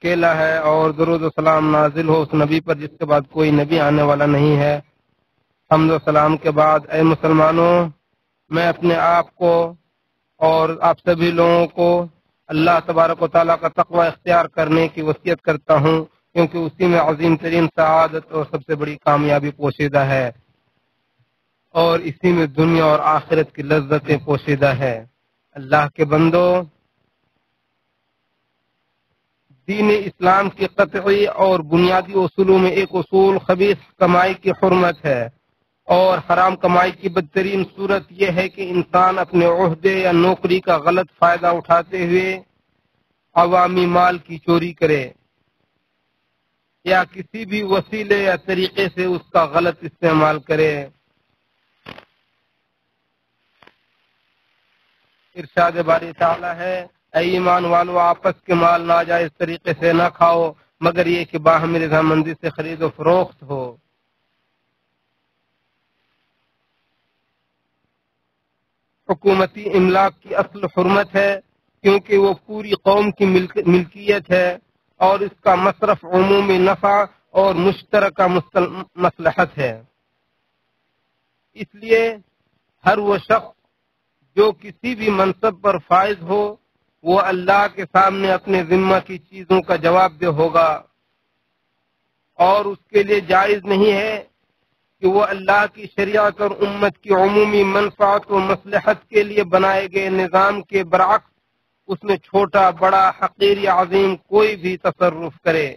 اکیلا ہے اور درود و سلام نازل ہو اس نبی پر جس کے بعد کوئی نبی آنے والا نہیں ہے۔ حمد و سلام کے بعد اے مسلمانوں، میں اپنے آپ کو اور آپ سبھی لوگوں کو اللہ تبارک و تعالیٰ کا تقوی اختیار کرنے کی وصیت کرتا ہوں، کیونکہ اسی میں عظیم ترین سعادت اور سب سے بڑی کامیابی پوشیدہ ہے، اور اسی میں دنیا اور آخرت کی لذتیں پوشیدہ ہے۔ اللہ کے بندو، دین اسلام کی قطعی اور بنیادی اصولوں میں ایک اصول خبیث کمائی کی حرمت ہے، اور حرام کمائی کی بدترین صورت یہ ہے کہ انسان اپنے عہدے یا نوکری کا غلط فائدہ اٹھاتے ہوئے عوامی مال کی چوری کرے یا کسی بھی وسیلے یا طریقے سے اس کا غلط استعمال کرے۔ ارشاد باری تعالی ہے، اے ایمان والو، آپس کے مال ناجائز طریقے سے نہ کھاؤ مگر یہ کہ باہمی رضامندی سے خرید و فروخت ہو۔ حکومتی املاک کی اصل حرمت ہے، کیونکہ وہ پوری قوم کی ملکیت ہے اور اس کا مصرف عمومی نفع اور مشترکہ مصلحت ہے۔ اس لیے ہر وہ شخص جو کسی بھی منصب پر فائز ہو، وہ اللہ کے سامنے اپنے ذمہ کی چیزوں کا جواب دہ ہوگا، اور اس کے لیے جائز نہیں ہے کہ وہ اللہ کی شریعت اور امت کی عمومی منفعت و مصلحت کے لیے بنائے گئے نظام کے برعکس اس میں چھوٹا بڑا حقیر یا عظیم کوئی بھی تصرف کرے۔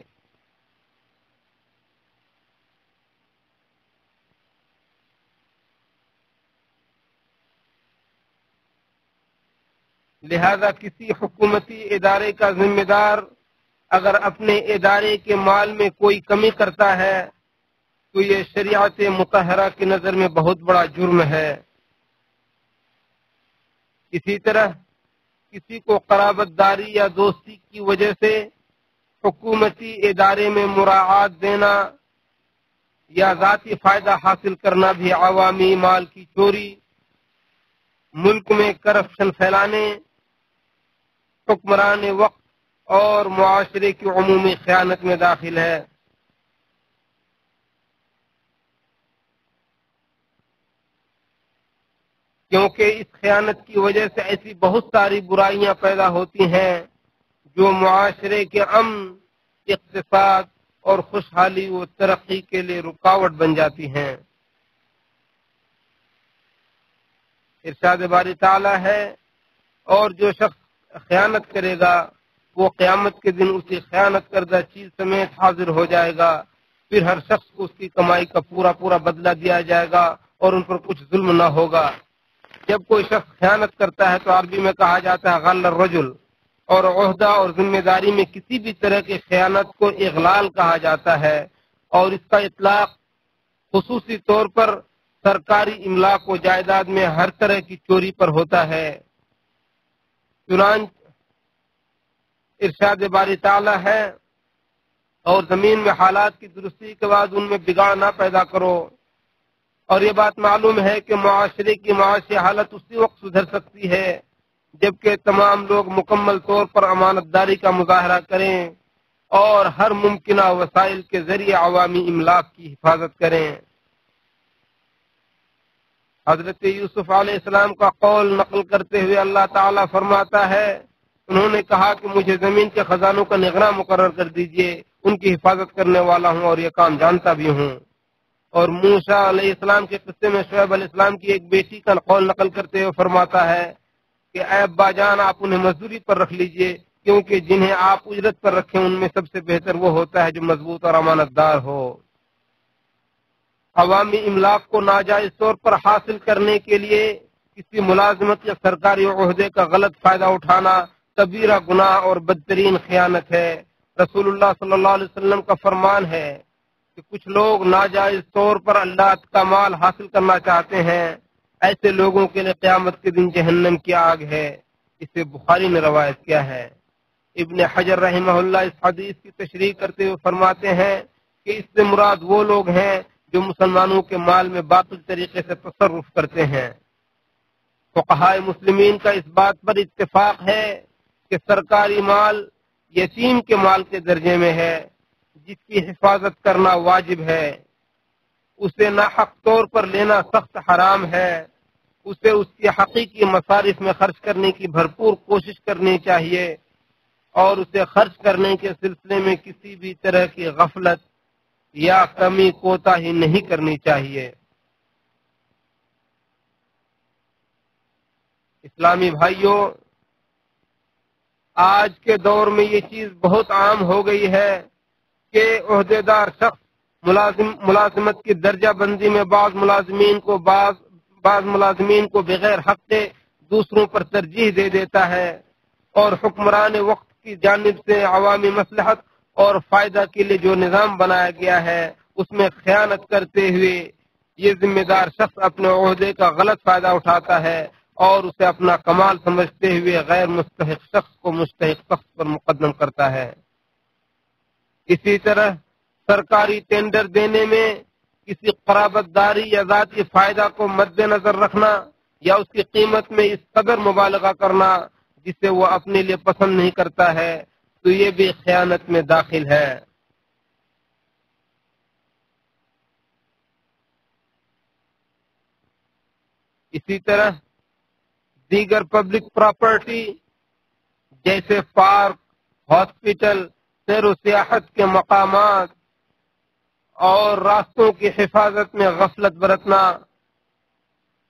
لہذا کسی حکومتی ادارے کا ذمہ دار اگر اپنے ادارے کے مال میں کوئی کمی کرتا ہے تو یہ شریعت مطہرہ کی نظر میں بہت بڑا جرم ہے۔ اسی طرح کسی کو قرابت داری یا دوستی کی وجہ سے حکومتی ادارے میں مراعات دینا یا ذاتی فائدہ حاصل کرنا بھی عوامی مال کی چوری، ملک میں کرپشن پھیلانے، حکمران وقت اور معاشرے کی عمومی خیانت میں داخل ہے۔ کیونکہ اس خیانت کی وجہ سے ایسی بہت ساری برائیاں پیدا ہوتی ہیں جو معاشرے کے امن، اقتصاد اور خوشحالی و ترقی کے لیے رکاوٹ بن جاتی ہیں۔ ارشاد باری تعالی ہے، اور جو شخص خیانت کرے گا وہ قیامت کے دن اسی خیانت کردہ چیز سمیت حاضر ہو جائے گا، پھر ہر شخص کو اس کی کمائی کا پورا بدلہ دیا جائے گا اور ان پر کچھ ظلم نہ ہوگا۔ جب کوئی شخص خیانت کرتا ہے تو عربی میں کہا جاتا ہے غل الرجل، اور عہدہ اور ذمہ داری میں کسی بھی طرح کی خیانت کو اغلال کہا جاتا ہے، اور اس کا اطلاق خصوصی طور پر سرکاری املاک و جائیداد میں ہر طرح کی چوری پر ہوتا ہے۔ چنانچہ ارشاد باری تعالی ہے، اور زمین میں حالات کی درستی کے بعد ان میں بگاڑ نہ پیدا کرو۔ اور یہ بات معلوم ہے کہ معاشرے کی معاشی حالت اسی وقت سدھر سکتی ہے جبکہ تمام لوگ مکمل طور پر امانت داری کا مظاہرہ کریں اور ہر ممکنہ وسائل کے ذریعے عوامی املاک کی حفاظت کریں۔ حضرت یوسف علیہ السلام کا قول نقل کرتے ہوئے اللہ تعالیٰ فرماتا ہے، انہوں نے کہا کہ مجھے زمین کے خزانوں کا نگراں مقرر کر دیجئے، ان کی حفاظت کرنے والا ہوں اور یہ کام جانتا بھی ہوں۔ اور موسیٰ علیہ السلام کے قصے میں شعیب علیہ السلام کی ایک بیٹی کا قول نقل کرتے ہوئے فرماتا ہے کہ اے ابا جان، آپ انہیں مزدوری پر رکھ لیجئے، کیونکہ جنہیں آپ اجرت پر رکھیں ان میں سب سے بہتر وہ ہوتا ہے جو مضبوط اور امانت دار ہو۔ عوامی املاک کو ناجائز طور پر حاصل کرنے کے لیے کسی ملازمت یا سرکاری عہدے کا غلط فائدہ اٹھانا کبیرہ گناہ اور بدترین خیانت ہے۔ رسول اللہ صلی اللہ علیہ وسلم کا فرمان ہے کہ کچھ لوگ ناجائز طور پر اللہ کا مال حاصل کرنا چاہتے ہیں، ایسے لوگوں کے لیے قیامت کے دن جہنم کی آگ ہے۔ اسے بخاری نے روایت کیا ہے۔ ابن حجر رحمہ اللہ اس حدیث کی تشریح کرتے ہوئے فرماتے ہیں کہ اس سے مراد وہ لوگ ہیں جو مسلمانوں کے مال میں باطل طریقے سے تصرف کرتے ہیں۔ فقہائے مسلمین کا اس بات پر اتفاق ہے کہ سرکاری مال یتیم کے مال کے درجے میں ہے، جس کی حفاظت کرنا واجب ہے، اسے ناحق طور پر لینا سخت حرام ہے، اسے اس کی حقیقی مصارف میں خرچ کرنے کی بھرپور کوشش کرنی چاہیے، اور اسے خرچ کرنے کے سلسلے میں کسی بھی طرح کی غفلت یا کمی کوتاہی نہیں کرنی چاہیے۔ اسلامی بھائیوں، آج کے دور میں یہ چیز بہت عام ہو گئی ہے کہ عہدیدار شخص ملازمت کی درجہ بندی میں بعض ملازمین کو بغیر حق کے دوسروں پر ترجیح دے دیتا ہے، اور حکمران وقت کی جانب سے عوامی مصلحت اور فائدہ کے لیے جو نظام بنایا گیا ہے اس میں خیانت کرتے ہوئے یہ ذمہ دار شخص اپنے عہدے کا غلط فائدہ اٹھاتا ہے اور اسے اپنا کمال سمجھتے ہوئے غیر مستحق شخص کو مستحق شخص پر مقدم کرتا ہے۔ اسی طرح سرکاری ٹینڈر دینے میں کسی قرابت داری یا ذاتی فائدہ کو مد نظر رکھنا یا اس کی قیمت میں اس قدر مبالغہ کرنا جسے وہ اپنے لیے پسند نہیں کرتا ہے تو یہ بھی خیانت میں داخل ہے۔ اسی طرح دیگر پبلک پراپرٹی جیسے پارک، ہاسپٹل، سیر و سیاحت کے مقامات اور راستوں کی حفاظت میں غفلت برتنا،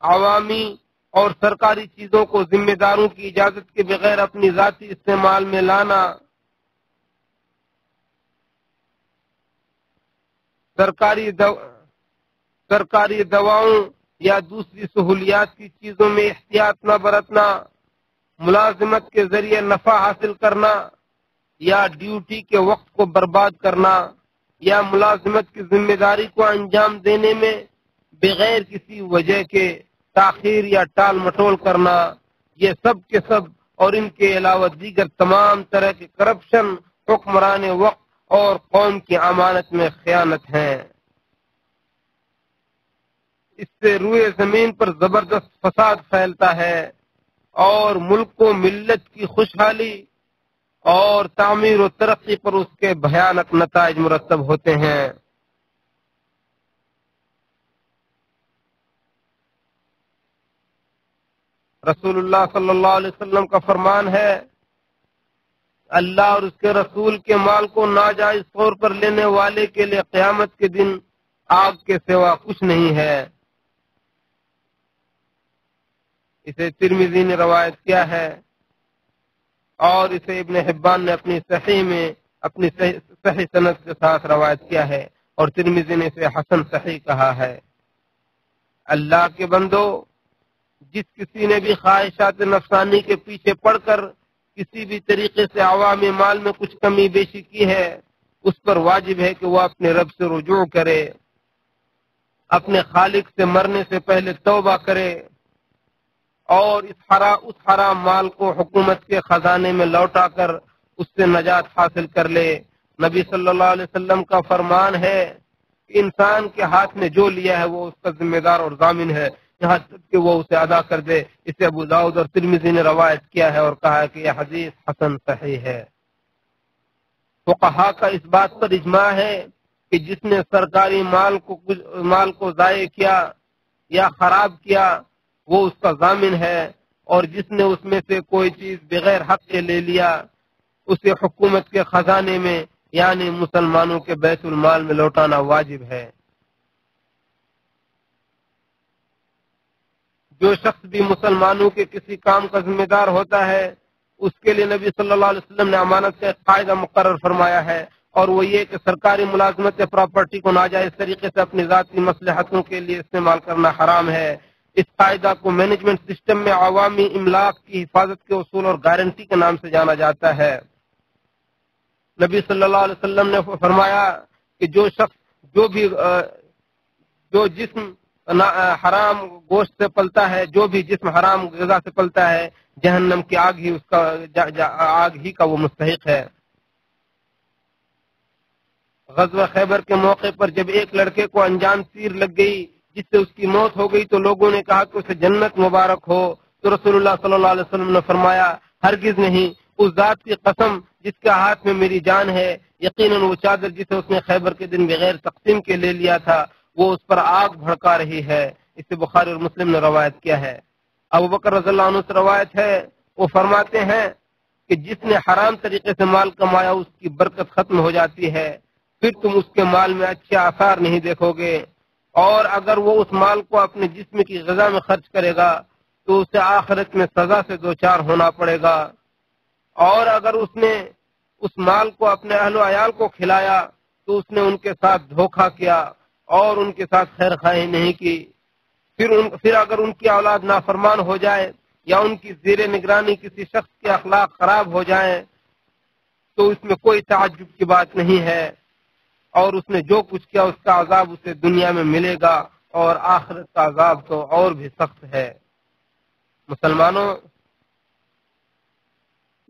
عوامی اور سرکاری چیزوں کو ذمہ داروں کی اجازت کے بغیر اپنی ذاتی استعمال میں لانا، سرکاری دواؤں یا دوسری سہولیات کی چیزوں میں احتیاط نہ برتنا، ملازمت کے ذریعے نفع حاصل کرنا یا ڈیوٹی کے وقت کو برباد کرنا یا ملازمت کی ذمہ داری کو انجام دینے میں بغیر کسی وجہ کے تاخیر یا ٹال مٹول کرنا، یہ سب کے سب اور ان کے علاوہ دیگر تمام طرح کے کرپشن حکمران وقت اور قوم کی امانت میں خیانت ہیں۔ اس سے روئے زمین پر زبردست فساد پھیلتا ہے اور ملک و ملت کی خوشحالی اور تعمیر و ترقی پر اس کے بھیانک نتائج مرتب ہوتے ہیں۔ رسول اللہ صلی اللہ علیہ وسلم کا فرمان ہے، اللہ اور اس کے رسول کے مال کو ناجائز طور پر لینے والے کے لیے قیامت کے دن آگ کے سوا کچھ نہیں ہے۔ اسے ترمذی نے روایت کیا ہے اور اسے ابن حبان نے اپنی صحیح میں اپنی صحیح سند کے ساتھ روایت کیا ہے، اور ترمذی نے اسے حسن صحیح کہا ہے۔ اللہ کے بندو، جس کسی نے بھی خواہشات نفسانی کے پیچھے پڑ کر کسی بھی طریقے سے عوامی مال میں کچھ کمی بیشی کی ہے، اس پر واجب ہے کہ وہ اپنے رب سے رجوع کرے، اپنے خالق سے مرنے سے پہلے توبہ کرے اور اس حرام مال کو حکومت کے خزانے میں لوٹا کر اس سے نجات حاصل کر لے۔ نبی صلی اللہ علیہ وسلم کا فرمان ہے کہ انسان کے ہاتھ میں جو لیا ہے وہ اس کا ذمہ دار اور ضامن ہے، یہاں تک کہ وہ اسے ادا کر دے۔ اسے ابو داؤد اور ترمذی نے روایت کیا ہے اور کہا ہے کہ یہ حدیث حسن صحیح ہے۔ فقہا کا اس بات پر اجماع ہے کہ جس نے سرکاری مال کو ضائع کیا یا خراب کیا وہ اس کا ضامن ہے، اور جس نے اس میں سے کوئی چیز بغیر حق کے لے لیا اسے حکومت کے خزانے میں یعنی مسلمانوں کے بیت المال میں لوٹانا واجب ہے۔ جو شخص بھی مسلمانوں کے کسی کام کا ذمہ دار ہوتا ہے اس کے لیے نبی صلی اللہ علیہ وسلم نے امانت کا ایک قاعدہ مقرر فرمایا ہے، اور وہ یہ کہ سرکاری ملازمت یا پراپرٹی کو ناجائز طریقے سے اپنی ذاتی مصلحتوں کے لیے استعمال کرنا حرام ہے۔ اس قاعدہ کو مینجمنٹ سسٹم میں عوامی املاک کی حفاظت کے اصول اور گارنٹی کے نام سے جانا جاتا ہے۔ نبی صلی اللہ علیہ وسلم نے فرمایا کہ جو شخص جو جسم حرام گوشت سے پلتا ہے، جو بھی جسم حرام غذا سے پلتا ہے، جہنم کی آگ ہی کا وہ مستحق ہے۔ غزوہ خیبر کے موقع پر جب ایک لڑکے کو انجان تیر لگ گئی جس سے اس کی موت ہو گئی تو لوگوں نے کہا کہ اسے جنت مبارک ہو، تو رسول اللہ صلی اللہ علیہ وسلم نے فرمایا ہرگز نہیں، اس ذات کی قسم جس کے ہاتھ میں میری جان ہے، یقیناً وہ چادر جسے اس نے خیبر کے دن بغیر تقسیم کے لے لیا تھا وہ اس پر آگ بھڑکا رہی ہے۔ اسے بخاری اور مسلم نے روایت کیا ہے۔ ابو بکر رضی اللہ عنہ سے روایت ہے، وہ فرماتے ہیں کہ جس نے حرام طریقے سے مال کمایا اس کی برکت ختم ہو جاتی ہے، پھر تم اس کے مال میں اچھے آثار نہیں دیکھو گے، اور اگر وہ اس مال کو اپنے جسم کی غذا میں خرچ کرے گا تو اسے آخرت میں سزا سے دوچار ہونا پڑے گا، اور اگر اس نے اس مال کو اپنے اہل و عیال کو کھلایا تو اس نے ان کے ساتھ دھوکہ کیا اور ان کے ساتھ خیر خواہی نہیں کی، پھر اگر ان کی اولاد نافرمان ہو جائے یا ان کی زیر نگرانی کسی شخص کے اخلاق خراب ہو جائیں تو اس میں کوئی تعجب کی بات نہیں ہے، اور اس نے جو کچھ کیا اس کا عذاب اسے دنیا میں ملے گا، اور آخرت کا عذاب تو اور بھی سخت ہے۔ مسلمانوں،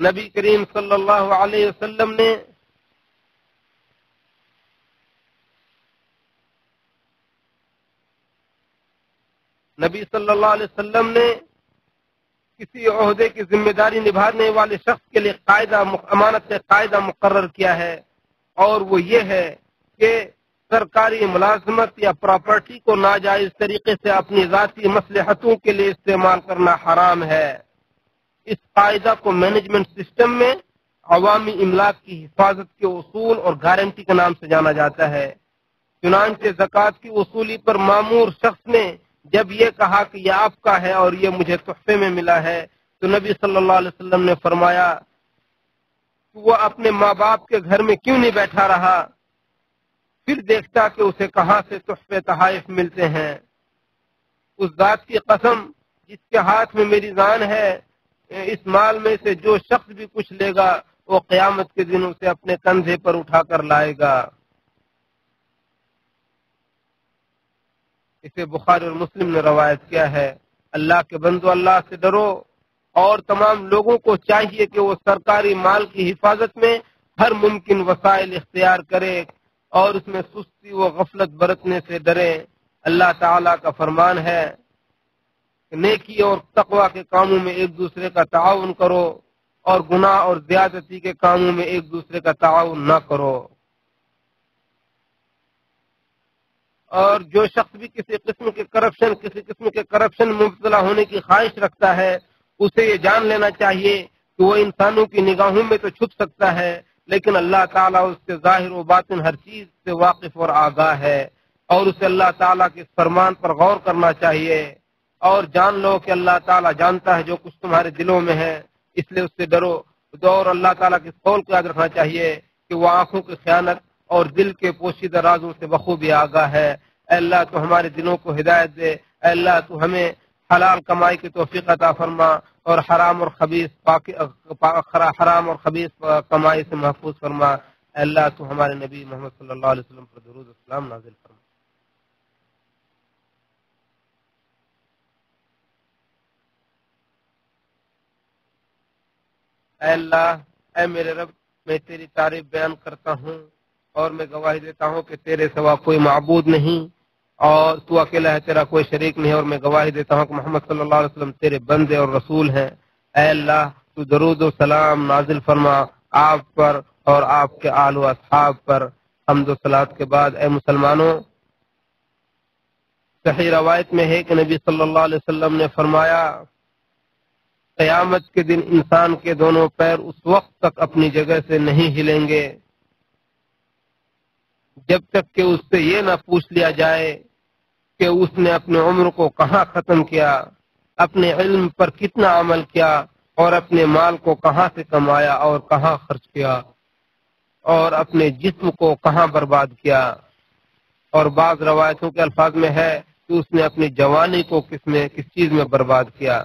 نبی کریم صلی اللہ علیہ وسلم نے کسی عہدے کی ذمہ داری نبھانے والے شخص کے لیے امانت قاعدہ مقرر کیا ہے، اور وہ یہ ہے کہ سرکاری ملازمت یا پراپرٹی کو ناجائز طریقے سے اپنی ذاتی مصلحتوں کے لیے استعمال کرنا حرام ہے۔ اس قاعدہ کو مینجمنٹ سسٹم میں عوامی املاک کی حفاظت کے اصول اور گارنٹی کے نام سے جانا جاتا ہے۔ چنانچہ زکوٰۃ کی وصولی پر مامور شخص نے جب یہ کہا کہ یہ آپ کا ہے اور یہ مجھے تحفے میں ملا ہے تو نبی صلی اللہ علیہ وسلم نے فرمایا کہ وہ اپنے ماں باپ کے گھر میں کیوں نہیں بیٹھا رہا، پھر دیکھتا کہ اسے کہاں سے تحفے تحائف ملتے ہیں۔ اس ذات کی قسم جس کے ہاتھ میں میری جان ہے، اس مال میں سے جو شخص بھی کچھ لے گا وہ قیامت کے دن اسے اپنے کندھے پر اٹھا کر لائے گا۔ اسے بخاری اور مسلم نے روایت کیا ہے۔ اللہ کے بندو، اللہ سے ڈرو، اور تمام لوگوں کو چاہیے کہ وہ سرکاری مال کی حفاظت میں ہر ممکن وسائل اختیار کرے اور اس میں سستی و غفلت برتنے سے ڈرے۔ اللہ تعالیٰ کا فرمان ہے کہ نیکی اور تقوی کے کاموں میں ایک دوسرے کا تعاون کرو، اور گناہ اور زیادتی کے کاموں میں ایک دوسرے کا تعاون نہ کرو۔ اور جو شخص بھی کسی قسم کے کرپشن میں مبتلا ہونے کی خواہش رکھتا ہے اسے یہ جان لینا چاہیے کہ وہ انسانوں کی نگاہوں میں تو چھپ سکتا ہے لیکن اللہ تعالیٰ اس کے ظاہر و باطن ہر چیز سے واقف اور آگاہ ہے، اور اسے اللہ تعالیٰ کے اس فرمان پر غور کرنا چاہیے، اور جان لو کہ اللہ تعالیٰ جانتا ہے جو کچھ تمہارے دلوں میں ہے، اس لیے اس سے ڈرو۔ اور اللہ تعالیٰ کے اس قول کو یاد رکھنا چاہیے کہ وہ آنکھوں کی خیانت اور دل کے پوشیدہ رازوں سے بخوبی آگاہ ہے۔ اے اللہ تو ہمارے دلوں کو ہدایت دے، اے اللہ تو ہمیں حلال کمائی کی توفیق عطا فرما، اور حرام اور خبیث کمائی سے محفوظ فرما۔ اے اللہ تو ہمارے نبی محمد صلی اللہ علیہ وسلم پر درود و سلام نازل فرما۔ اے اللہ، اے میرے رب، میں تیری تعریف بیان کرتا ہوں اور میں گواہی دیتا ہوں کہ تیرے سوا کوئی معبود نہیں اور تو اکیلا ہے، تیرا کوئی شریک نہیں، اور میں گواہی دیتا ہوں کہ محمد صلی اللہ علیہ وسلم تیرے بندے اور رسول ہیں۔ اے اللہ تو درود و سلام نازل فرما آپ پر اور آپ کے آل و اصحاب پر۔ حمد و صلات کے بعد اے مسلمانوں، صحیح روایت میں ہے کہ نبی صلی اللہ علیہ وسلم نے فرمایا قیامت کے دن انسان کے دونوں پیر اس وقت تک اپنی جگہ سے نہیں ہلیں گے جب تک کہ اس سے یہ نہ پوچھ لیا جائے کہ اس نے اپنی عمر کو کہاں ختم کیا، اپنے علم پر کتنا عمل کیا، اور اپنے مال کو کہاں سے کمایا اور کہاں خرچ کیا، اور اپنے جسم کو کہاں برباد کیا۔ اور بعض روایتوں کے الفاظ میں ہے کہ اس نے اپنی جوانی کو کس چیز میں برباد کیا۔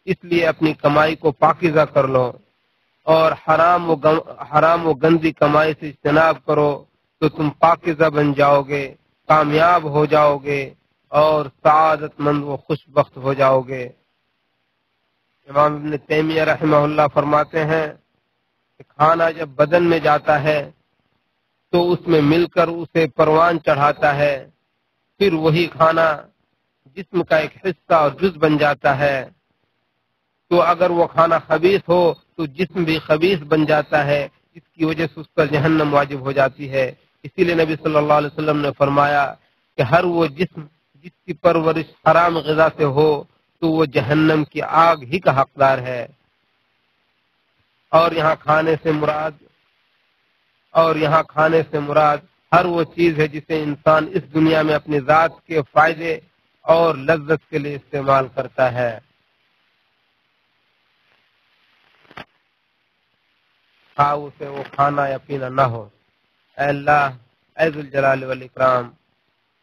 اس لیے اپنی کمائی کو پاکیزہ کر لو اور حرام و گندی کمائی سے اجتناب کرو تو تم پاکیزہ بن جاؤ گے، کامیاب ہو جاؤ گے اور سعادت مند و خوش بخت ہو جاؤ گے۔ امام ابن تیمیہ رحمہ اللہ فرماتے ہیں کہ کھانا جب بدن میں جاتا ہے تو اس میں مل کر اسے پروان چڑھاتا ہے، پھر وہی کھانا جسم کا ایک حصہ اور جز بن جاتا ہے، تو اگر وہ کھانا خبیث ہو تو جسم بھی خبیث بن جاتا ہے، جس کی وجہ سے اس پر جہنم واجب ہو جاتی ہے۔ اسی لیے نبی صلی اللہ علیہ وسلم نے فرمایا کہ ہر وہ جسم جس کی پرورش حرام غذا سے ہو تو وہ جہنم کی آگ ہی کا حقدار ہے۔ اور یہاں کھانے سے مراد ہر وہ چیز ہے جسے انسان اس دنیا میں اپنی ذات کے فائدے اور لذت کے لیے استعمال کرتا ہے۔ خواہ اسے وہ کھانا یا پینا نہ ہو۔ اے اللہ، اے ذوالجلال والاکرام،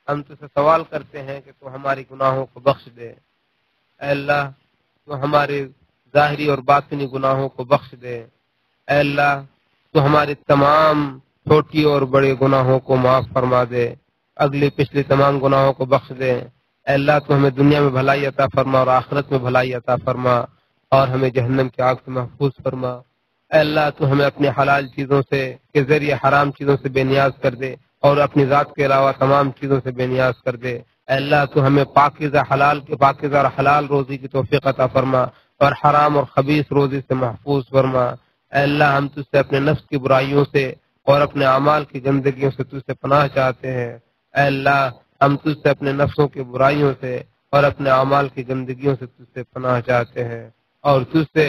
ہم تجھ سے سوال کرتے ہیں کہ تو ہماری گناہوں کو بخش دے۔ اے اللہ، تو ہمارے ظاہری اور باطنی گناہوں کو بخش دے۔ اے اللہ، تو ہماری تمام چھوٹی اور بڑے گناہوں کو معاف فرما دے، اگلی پچھلی تمام گناہوں کو بخش دے۔ اے اللہ، تو ہمیں دنیا میں بھلائی عطا فرما اور آخرت میں بھلائی عطا فرما، اور ہمیں جہنم کی آگ سے محفوظ فرما۔ اے اللہ، تو ہمیں اپنی حلال چیزوں سے کے ذریعے حرام چیزوں سے بے نیاز کر دے، اور اپنی ذات کے علاوہ تمام چیزوں سے بے نیاز کر دے۔ اے اللہ، تو ہمیں پاکیزہ اور حلال روزی کی توفیق عطا فرما، اور حرام اور خبیث روزی سے محفوظ فرما۔ اے اللہ، ہم تجھ سے اپنے نفس کی برائیوں سے اور اپنے اعمال کی گندگیوں سے تجھ سے پناہ چاہتے ہیں۔ اے اللہ، ہم تجھ سے اپنے نفسوں کی برائیوں سے اور اپنے اعمال کی گندگیوں سے تجھ سے پناہ چاہتے ہیں، اور تجھ سے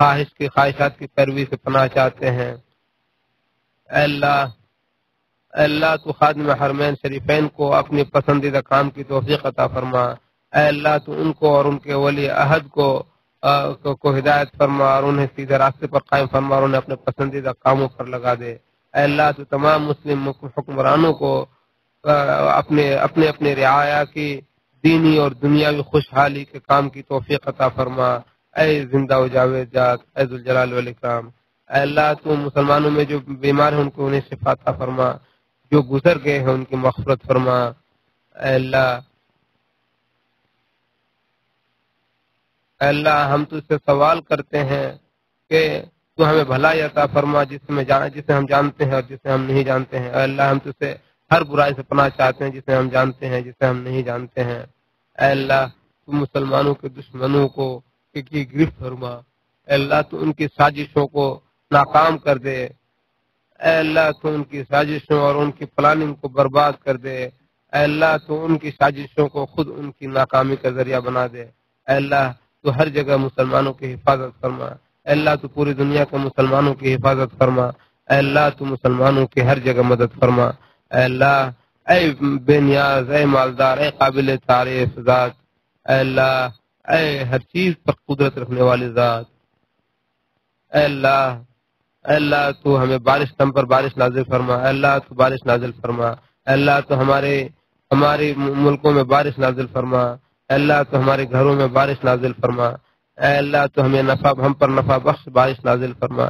خواہشات کی پیروی سے پناہ چاہتے ہیں۔ اے اللہ، تو خادم حرمین شریفین کو اپنی پسندیدہ کام کی توفیق عطا فرما۔ اے اللہ، تو ان کو اور ان کے ولی عہد کو ہدایت فرما، اور انہیں سیدھے راستے پر قائم فرما، اور انہیں اپنے پسندیدہ کاموں پر لگا دے۔ اے اللہ، تو تمام مسلم حکمرانوں کو اپنے رعایا کی دینی اور دنیاوی خوشحالی کے کام کی توفیق عطا فرما۔ اے زندہ و جاوید ذات، اے ذوالجلال والاکرام، اے اللہ، تو مسلمانوں میں جو بیمار ہیں ان کو انہیں شفا عطا فرما، جو گزر گئے ہیں ان کی مغفرت فرما۔ اے اللہ، ہم تجھ سے سوال کرتے ہیں کہ تو ہمیں بھلائی عطا فرما، جسے ہم جانتے ہیں اور جسے ہم نہیں جانتے ہیں۔ اے اللہ، ہم تجھ سے ہر برائی سے پناہ چاہتے ہیں، جسے ہم جانتے ہیں جسے ہم نہیں جانتے ہیں۔ اے اللہ، تو مسلمانوں کے دشمنوں کو گرفت فرما۔ اے اللہ، تو ان کی سازشوں کو ناکام کر دے۔ اے اللہ، تو ان کی سازشوں اور ان کی پلاننگ کو برباد کر دے۔ اے اللہ، تو ان کی سازشوں کو خود ان کی ناکامی کا ذریعہ بنا دے۔ اے اللہ، تو ہر جگہ مسلمانوں کی حفاظت فرما۔ اے اللہ، تو پوری دنیا کے مسلمانوں کی حفاظت فرما۔ اے اللہ، تو مسلمانوں کی ہر جگہ مدد فرما۔ اے اللہ، اے بے نیاز، اے مالدار، اے قابل تعریف ذات، اے اللہ، اے ہر چیز پر قدرت رکھنے والی ذات، اے اللہ، تو ہمیں ہم پر بارش نازل فرما۔ اے اللہ، تو بارش نازل فرما۔ اے اللہ، تو ہمارے ملکوں میں بارش نازل فرما۔ اے اللہ، تو ہمارے گھروں میں بارش نازل فرما۔ اے اللہ، تو ہم پر نفع بخش بارش نازل فرما۔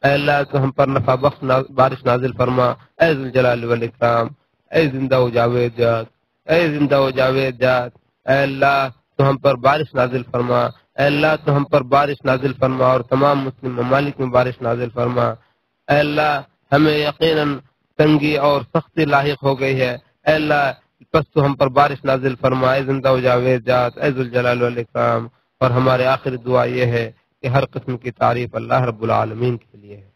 اے اللہ، تو ہم پر نفع بخش بارش نازل فرما۔ اے ذوالجلال والاکرام، اے زندہ و جاوید ذات، اے زندہ و جاوید ذات، اے اللہ، تو ہم پر بارش نازل فرما۔ اے اللہ، تو ہم پر بارش نازل فرما، اور تمام مسلم ممالک میں بارش نازل فرما۔ اے اللہ، ہمیں یقیناً تنگی اور سختی لاحق ہو گئی ہے۔ اے اللہ، پس تو ہم پر بارش نازل فرما، اے زندہ و جاوید ذات، اے ذوالجلال والاکرام۔ اور ہمارے آخری دعا یہ ہے کہ ہر قسم کی تعریف اللہ رب العالمین کے لیے ہے۔